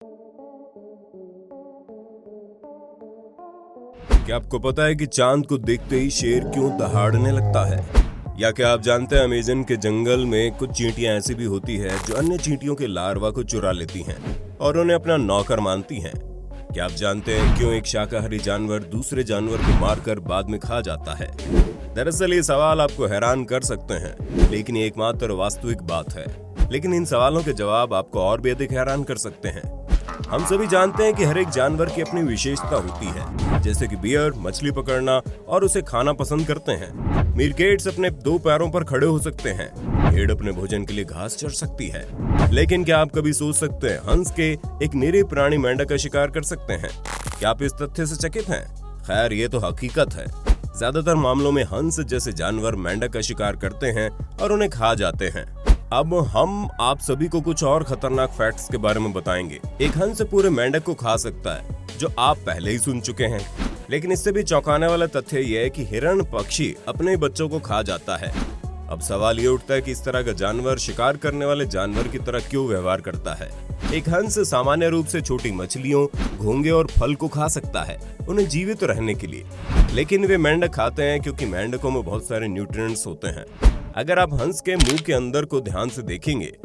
क्या आपको पता है कि चांद को देखते ही शेर क्यों दहाड़ने लगता है? या क्या आप जानते हैं अमेज़न के जंगल में कुछ चींटियां ऐसी भी होती है जो अन्य चींटियों के लार्वा को चुरा लेती हैं और उन्हें अपना नौकर मानती हैं? क्या आप जानते हैं क्यों एक शाकाहारी जानवर दूसरे जानवर को मारकर बाद में खा जाता है? दरअसल ये सवाल आपको हैरान कर सकते हैं, लेकिन ये एकमात्र वास्तविक बात है। लेकिन इन सवालों के जवाब आपको और भी अधिक हैरान कर सकते हैं। हम सभी जानते हैं कि हर एक जानवर की अपनी विशेषता होती है, जैसे कि बियर मछली पकड़ना और उसे खाना पसंद करते हैं। मीरकेट्स अपने दो पैरों पर खड़े हो सकते हैं। भेड़ अपने भोजन के लिए घास चर सकती है। लेकिन क्या आप कभी सोच सकते हैं हंस के एक निरीह प्राणी मेंढक का शिकार कर सकते हैं? क्या आप इस तथ्य से चकित हैं? खैर, ये तो हकीकत है। ज्यादातर मामलों में हंस जैसे जानवर मेंढक का शिकार करते हैं और उन्हें खा जाते हैं। अब हम आप सभी को कुछ और खतरनाक फैक्ट्स के बारे में बताएंगे। एक हंस पूरे मेंढक को खा सकता है, जो आप पहले ही सुन चुके हैं। लेकिन इससे भी चौंकाने वाला तथ्य यह है कि हिरण पक्षी अपने बच्चों को खा जाता है। अब सवाल ये उठता है कि इस तरह का जानवर शिकार करने वाले जानवर की तरह क्यों व्यवहार करता है? एक हंस सामान्य रूप से छोटी मछलियों, घोंगे और फल को खा सकता है, उन्हें जीवित रहने के लिए। लेकिन वे मेंढक खाते हैं क्योंकि मेंढकों में बहुत सारे न्यूट्रिएंट्स होते हैं। अगर आप हंस के मुंह के अंदर को ध्यान से देखेंगे,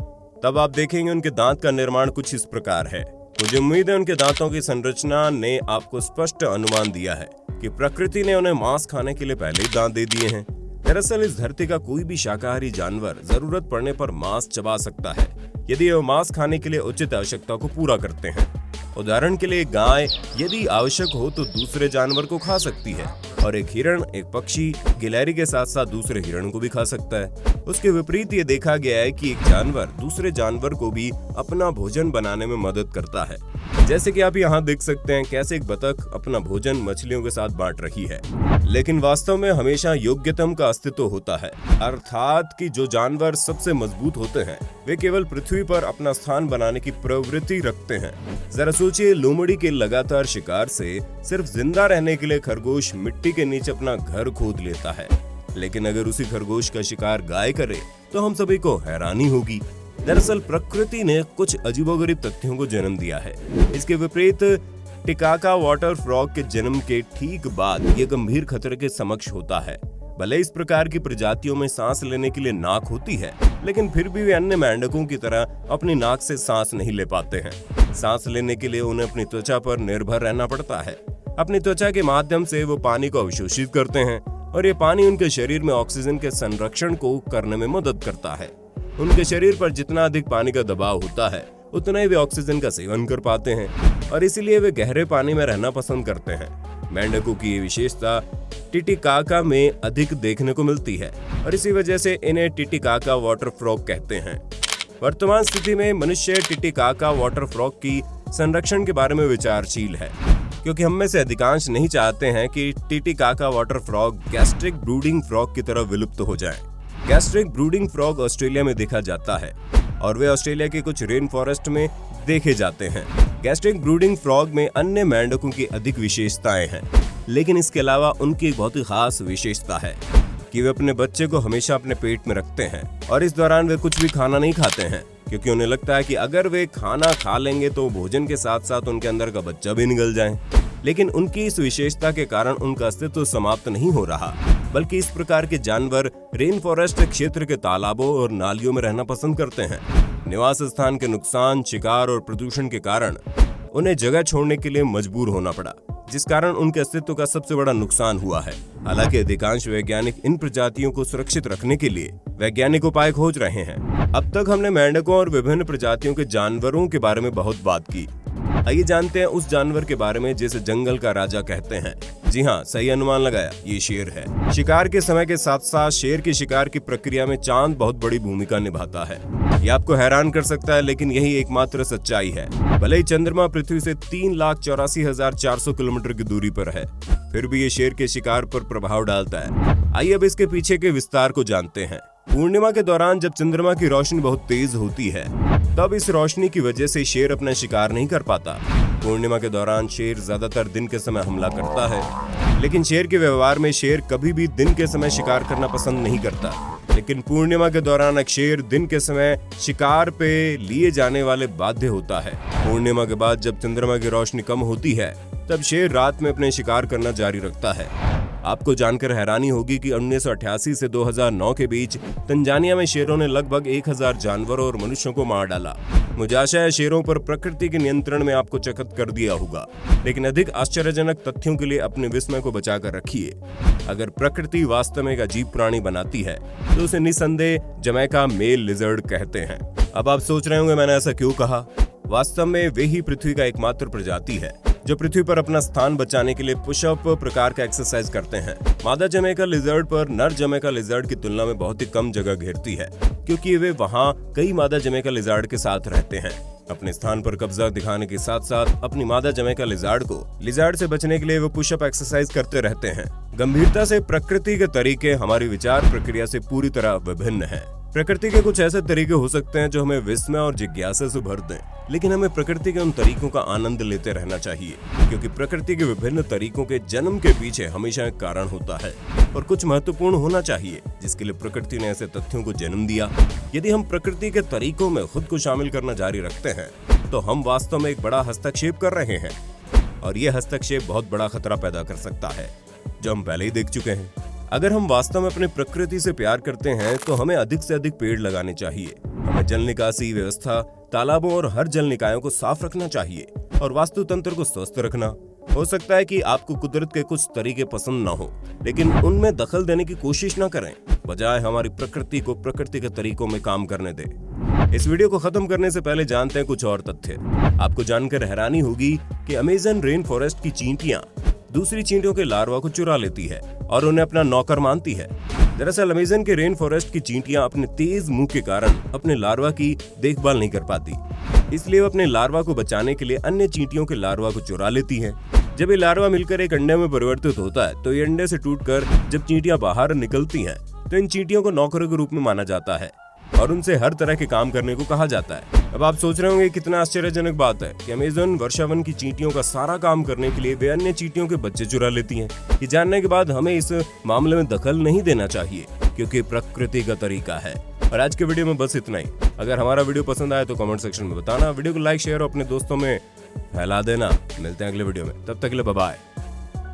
तब आप देखेंगे उनके दांत का निर्माण कुछ इस प्रकार है। मुझे उम्मीद है उनके दांतों की संरचना ने आपको स्पष्ट अनुमान दिया है कि प्रकृति ने उन्हें मांस खाने के लिए पहले ही दांत दे दिए हैं। दरअसल इस धरती का कोई भी शाकाहारी जानवर जरूरत पड़ने पर मांस चबा सकता है, यदि वह मांस खाने के लिए उचित आवश्यकता को पूरा करते हैं। उदाहरण के लिए गाय यदि आवश्यक हो तो दूसरे जानवर को खा सकती है, और एक हिरण, एक पक्षी गिलहरी के साथ साथ दूसरे हिरण को भी खा सकता है। उसके विपरीत ये देखा गया है कि एक जानवर दूसरे जानवर को भी अपना भोजन बनाने में मदद करता है। जैसे कि आप यहाँ देख सकते हैं कैसे एक बतख अपना भोजन मछलियों के साथ बांट रही है। लेकिन वास्तव में हमेशा योग्यतम का अस्तित्व होता है, अर्थात कि जो जानवर सबसे मजबूत होते हैं वे केवल पृथ्वी पर अपना स्थान बनाने की प्रवृत्ति रखते हैं। जरा सोचिए, लोमड़ी के लगातार शिकार से सिर्फ जिंदा रहने के लिए खरगोश मिट्टी के नीचे अपना घर खोद लेता है। लेकिन अगर उसी खरगोश का शिकार गाय करे तो हम सभी को हैरानी होगी। दरअसल प्रकृति ने कुछ अजीबोगरीब तथ्यों को जन्म दिया है। इसके विपरीत टिकाका वाटर फ्रॉग के जन्म के ठीक बाद ये गंभीर खतरे के समक्ष होता है। भले इस प्रकार की प्रजातियों में सांस लेने के लिए नाक होती है, लेकिन फिर भी वे अन्य मेंढकों की तरह अपनी नाक से सांस नहीं ले पाते हैं। सांस लेने के लिए उन्हें अपनी त्वचा पर निर्भर रहना पड़ता है। अपनी त्वचा के माध्यम से वो पानी को अवशोषित करते हैं और ये पानी उनके शरीर में ऑक्सीजन के संरक्षण को करने में मदद करता है। उनके शरीर पर जितना अधिक पानी का दबाव होता है, उतना ही वे ऑक्सीजन का सेवन कर पाते हैं और इसीलिए वे गहरे पानी में रहना पसंद करते हैं। मेंढकों की ये विशेषता टिटिकाका में अधिक देखने को मिलती है और इसी वजह से इन्हें टिटिकाका वाटर फ्रॉग कहते हैं। वर्तमान स्थिति में मनुष्य टिटिकाका वाटर फ्रॉग की संरक्षण के बारे में विचारशील है, क्योंकि हम में से अधिकांश नहीं चाहते हैं कि Titicaca water frog gastric brooding frog की तरह विलुप्त हो जाएं। गैस्ट्रिक ब्रूडिंग फ्रॉग ऑस्ट्रेलिया में देखा जाता है और वे ऑस्ट्रेलिया के कुछ रेन फॉरेस्ट में देखे जाते हैं। गैस्ट्रिक ब्रूडिंग फ्रॉग में अन्य मेंढकों की अधिक विशेषताएं हैं, लेकिन इसके अलावा उनकी एक बहुत ही खास विशेषता है कि वे अपने बच्चे को हमेशा अपने पेट में रखते हैं और इस दौरान वे कुछ भी खाना नहीं खाते हैं, क्योंकि उन्हें लगता है कि अगर वे खाना खा लेंगे तो भोजन के साथ साथ उनके अंदर का बच्चा भी निगल जाए। लेकिन उनकी इस विशेषता के कारण उनका अस्तित्व समाप्त नहीं हो रहा, बल्कि इस प्रकार के जानवर रेन फॉरेस्ट क्षेत्र के तालाबों और नालियों में रहना पसंद करते हैं। निवास स्थान के नुकसान, शिकार और प्रदूषण के कारण उन्हें जगह छोड़ने के लिए मजबूर होना पड़ा, जिस कारण उनके अस्तित्व का सबसे बड़ा नुकसान हुआ है। हालांकि अधिकांश वैज्ञानिक इन प्रजातियों को सुरक्षित रखने के लिए वैज्ञानिक उपाय खोज रहे हैं। अब तक हमने मेंढकों और विभिन्न प्रजातियों के जानवरों के बारे में बहुत बात की। आइए जानते हैं उस जानवर के बारे में जिसे जंगल का राजा कहते हैं। जी हाँ, सही अनुमान लगाया, ये शेर है। शिकार के समय के साथ साथ शेर की शिकार की प्रक्रिया में चांद बहुत बड़ी भूमिका निभाता है। ये आपको हैरान कर सकता है, लेकिन यही एकमात्र सच्चाई है। भले ही चंद्रमा पृथ्वी से 3,84,400 किलोमीटर की दूरी पर है, फिर भी ये शेर के शिकार पर प्रभाव डालता है। आइए अब इसके पीछे के विस्तार को जानते हैं। पूर्णिमा के दौरान जब चंद्रमा की रोशनी बहुत तेज होती है, तब इस रोशनी की वजह से शेर अपना शिकार नहीं कर पाता। पूर्णिमा के दौरान शेर ज्यादातर दिन के समय हमला करता है, लेकिन शेर के व्यवहार में शेर कभी भी दिन के समय शिकार करना पसंद नहीं करता। लेकिन पूर्णिमा के दौरान शेर दिन के समय शिकार पे लिए जाने वाले बाध्य होता है। पूर्णिमा के बाद जब चंद्रमा की रोशनी कम होती है तब शेर रात में अपने शिकार करना जारी रखता है। आपको जानकर हैरानी होगी कि 1988 से 2009 के बीच तंजानिया में शेरों ने लगभग 1000 जानवरों और मनुष्यों को मार डाला। मुझे आशा है शेरों पर प्रकृति के नियंत्रण में आपको चकित कर दिया होगा, लेकिन अधिक आश्चर्यजनक तथ्यों के लिए अपने विस्मय को बचा कर रखिए। अगर प्रकृति वास्तव में एक अजीब प्राणी बनाती है तो उसे निसंदेह जमैका मेल लिजर्ड कहते हैं। अब आप सोच रहे होंगे मैंने ऐसा क्यों कहा। वास्तव में वे ही पृथ्वी का एकमात्र प्रजाति है जो पृथ्वी पर अपना स्थान बचाने के लिए पुशअप प्रकार का एक्सरसाइज करते हैं। मादा जमैका लिजर्ड पर नर जमैका लिजर्ड की तुलना में बहुत ही कम जगह घेरती है, क्योंकि वे वहां कई मादा जमैका लिजर्ड के साथ रहते हैं। अपने स्थान पर कब्जा दिखाने के साथ साथ अपनी मादा जमैका लिजर्ड से बचने के लिए वो पुशअप एक्सरसाइज करते रहते हैं। गंभीरता से प्रकृति के तरीके हमारी विचार प्रक्रिया से पूरी तरह विभिन्न है। प्रकृति के कुछ ऐसे तरीके हो सकते हैं जो हमें विस्मय और जिज्ञासा से भर दें, लेकिन हमें प्रकृति के उन तरीकों का आनंद लेते रहना चाहिए, क्योंकि प्रकृति के विभिन्न तरीकों के जन्म के पीछे हमेशा एक कारण होता है और कुछ महत्वपूर्ण होना चाहिए जिसके लिए प्रकृति ने ऐसे तथ्यों को जन्म दिया। यदि हम प्रकृति के तरीकों में खुद को शामिल करना जारी रखते हैं तो हम वास्तव में एक बड़ा हस्तक्षेप कर रहे हैं, और ये हस्तक्षेप बहुत बड़ा खतरा पैदा कर सकता है, जो हम पहले ही देख चुके हैं। अगर हम वास्तव में अपनी प्रकृति से प्यार करते हैं तो हमें अधिक से अधिक पेड़ लगाने चाहिए। हमें जल निकासी व्यवस्था, तालाबों और हर जल निकायों को साफ रखना चाहिए और वास्तु तंत्र को स्वस्थ रखना। हो सकता है कि आपको कुदरत के कुछ तरीके पसंद ना हो, लेकिन उनमें दखल देने की कोशिश ना करें, बजाय हमारी प्रकृति को प्रकृति के तरीकों में काम करने दें। इस वीडियो को खत्म करने से पहले जानते हैं कुछ और तथ्य। आपको जानकर हैरानी होगी कि अमेज़न रेन फॉरेस्ट की चींटियां दूसरी चींटियों के लार्वा को चुरा लेती है और उन्हें अपना नौकर मानती है। दरअसल अमेज़न के रेन फॉरेस्ट की चींटियां अपने तेज मुंह के कारण अपने लार्वा की देखभाल नहीं कर पाती, इसलिए वो अपने लार्वा को बचाने के लिए अन्य चींटियों के लार्वा को चुरा लेती हैं। जब ये लार्वा मिलकर एक अंडे में परिवर्तित होता है तो ये अंडे से टूटकर जब चींटियां बाहर निकलती हैं तो इन चींटियों को नौकरों के रूप में माना जाता है और उनसे हर तरह के काम करने को कहा जाता है। अब आप सोच रहे होंगे कितना आश्चर्यजनक बात है कि अमेज़न वर्षावन की चींटियों का सारा काम करने के लिए वे अन्य चींटियों के बच्चे चुरा लेती हैं। ये जानने के बाद हमें इस मामले में दखल नहीं देना चाहिए, क्योंकि प्रकृति का तरीका है। और आज के वीडियो में बस इतना ही। अगर हमारा वीडियो पसंद आए तो कमेंट सेक्शन में बताना, वीडियो को लाइक शेयर और अपने दोस्तों में फैला देना। मिलते हैं अगले वीडियो में, तब तक के लिए बाय बाय।